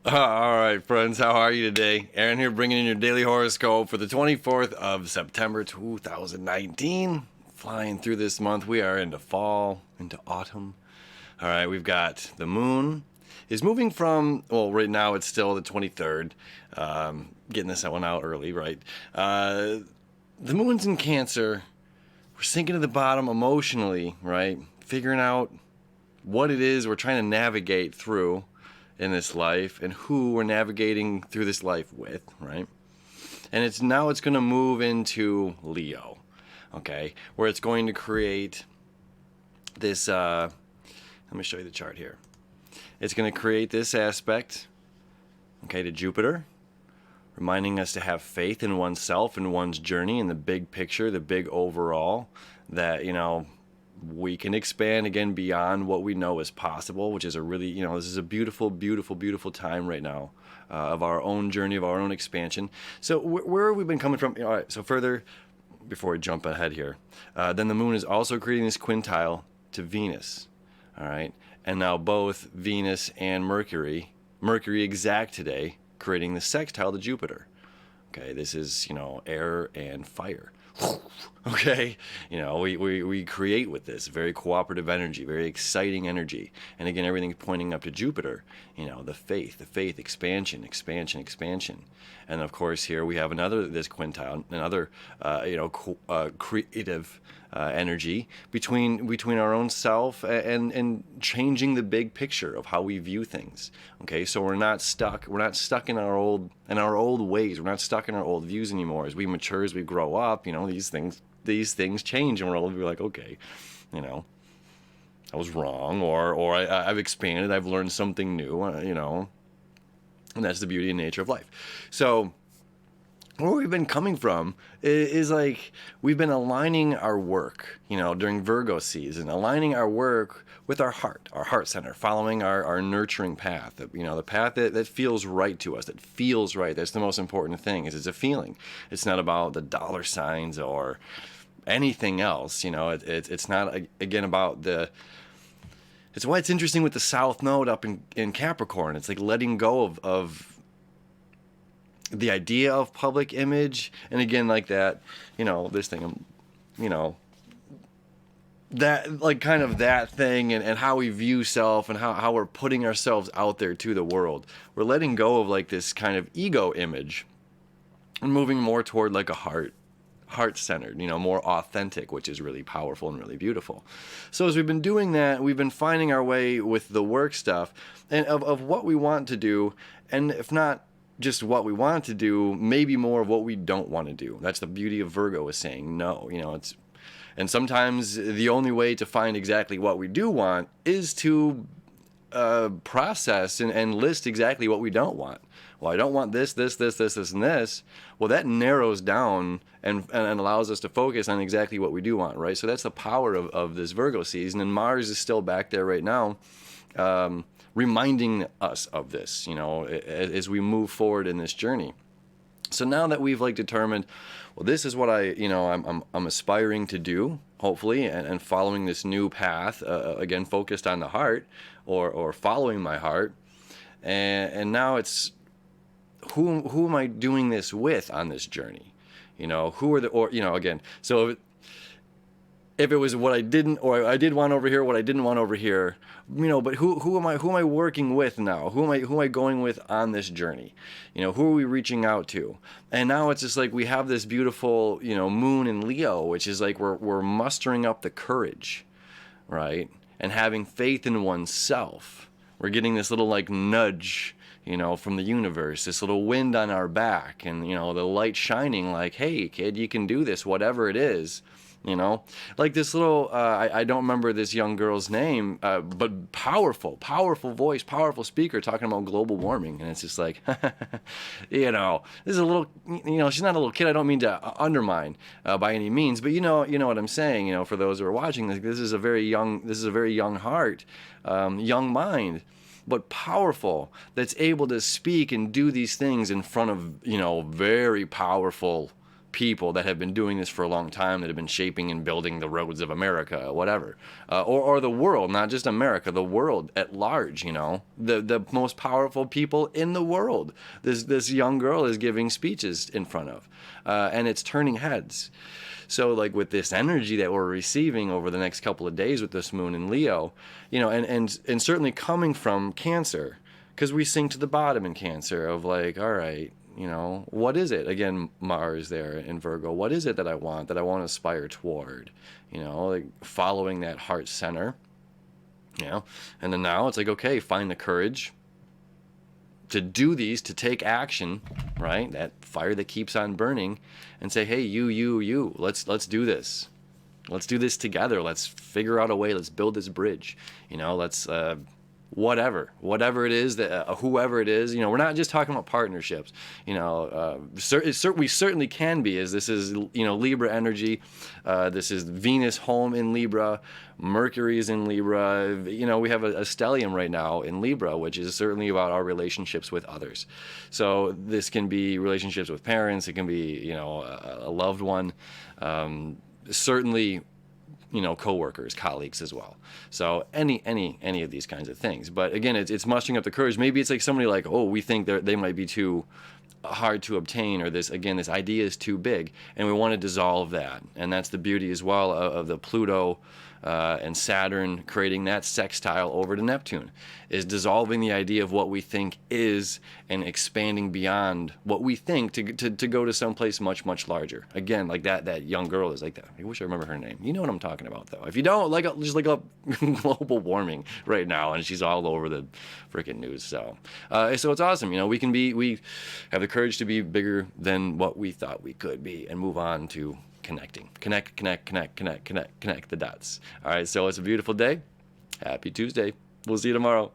All right, friends, how are you today? Aaron here bringing in your daily horoscope for the 24th of September 2019. Flying through this month, we are into fall, into autumn. All right, we've got the moon is moving from, well, right now it's still the 23rd. Getting this one out early, right? The moon's in Cancer. We're sinking to the bottom emotionally, right? Figuring out what it is we're trying to navigate through in this life and who we're navigating through this life with, right? And it's going to move into Leo, okay, where it's going to create this, let me show you the chart here. It's going to create this aspect, okay, to Jupiter, reminding us to have faith in oneself and one's journey and the big picture, the big overall, that, we can expand again beyond what we know is possible, which is a really, this is a beautiful, beautiful, beautiful time right now of our own journey, of our own expansion. So where have we been coming from? All right, so further, before we jump ahead here, then the moon is also creating this quintile to Venus, all right? And now both Venus and Mercury exact today, creating the sextile to Jupiter. Okay, this is, air and fire. Okay, we create with this very cooperative energy, very exciting energy, and again, everything's pointing up to Jupiter. The faith, expansion, and of course here we have this quintile, another creative energy between our own self and changing the big picture of how we view things. Okay, so we're not stuck in our old ways. We're not stuck in our old views anymore. As we mature, as we grow up, these things change, and we're like, okay, I was wrong, or I've expanded, I've learned something new, and that's the beauty and nature of life. So where we've been coming from is like we've been aligning our work, during Virgo season, aligning our work with our heart center, following our nurturing path, the path that feels right to us, that feels right. That's the most important thing, is it's a feeling. It's not about the dollar signs or anything else. It's not, again, about the... It's why it's interesting with the South Node up in Capricorn. It's like letting go of the idea of public image, and again, like that, this thing, that, like, kind of that thing, and how we view self, and how we're putting ourselves out there to the world. We're letting go of like this kind of ego image and moving more toward like a heart-centered, more authentic, which is really powerful and really beautiful. So as we've been doing that, we've been finding our way with the work stuff and of what we want to do, and if not just what we want to do, maybe more of what we don't want to do. That's the beauty of Virgo, is saying no. And sometimes the only way to find exactly what we do want is to process and list exactly what we don't want. Well, I don't want this, and this. Well, that narrows down and allows us to focus on exactly what we do want, right? So that's the power of this Virgo season, and Mars is still back there right now, reminding us of this, as we move forward in this journey. So now that we've determined, well, this is what I'm aspiring to do, hopefully, and following this new path, again, focused on the heart, or following my heart, and now it's who am I doing this with on this journey? Who are again, so if it was what I didn't, or I did want over here, what I didn't want over here, but who am I working with now? Who am I going with on this journey? Who are we reaching out to? And now it's just like we have this beautiful, moon in Leo, which is like we're mustering up the courage, right? And having faith in oneself. We're getting this little nudge, from the universe, this little wind on our back, and the light shining like, hey kid, you can do this, whatever it is. Like this little, I don't remember this young girl's name, but powerful voice, powerful speaker talking about global warming. And it's just like, this is a little, she's not a little kid. I don't mean to undermine by any means, but you know what I'm saying, for those who are watching this is a very young heart, young mind, but powerful, that's able to speak and do these things in front of, very powerful people that have been doing this for a long time, that have been shaping and building the roads of America, whatever, or the world, not just America, the world at large. The most powerful people in the world. This young girl is giving speeches in front of, and it's turning heads. So like with this energy that we're receiving over the next couple of days with this moon in Leo, and certainly coming from Cancer, because we sink to the bottom in Cancer of like, all right, what is it? Again, Mars there in Virgo. What is it that I want to aspire toward? Like following that heart center. And then now it's like, okay, find the courage to do these, to take action, right? That fire that keeps on burning, and say, hey, you, let's do this. Let's do this together. Let's figure out a way. Let's build this bridge. Let's whatever it is that whoever it is. We're not just talking about partnerships. We certainly can be, as this is Libra energy. This is Venus home in Libra. Mercury is in Libra. We have a stellium right now in Libra, which is certainly about our relationships with others. So this can be relationships with parents. It can be a loved one. Certainly, coworkers, colleagues as well. So any of these kinds of things. But again, it's mustering up the courage. Maybe it's like somebody like, oh, we think they might be too hard to obtain, or this idea is too big, and we want to dissolve that. And that's the beauty as well of the Pluto and Saturn creating that sextile over to Neptune, is dissolving the idea of what we think is and expanding beyond what we think to go to someplace much, much larger. Again, like that young girl is like that. I wish I remember her name. You know what I'm talking about, though. If you don't, just look up global warming right now, and she's all over the freaking news. So it's awesome. We have the courage to be bigger than what we thought we could be, and move on to connecting. Connect the dots. All right, so it's a beautiful day. Happy Tuesday. We'll see you tomorrow.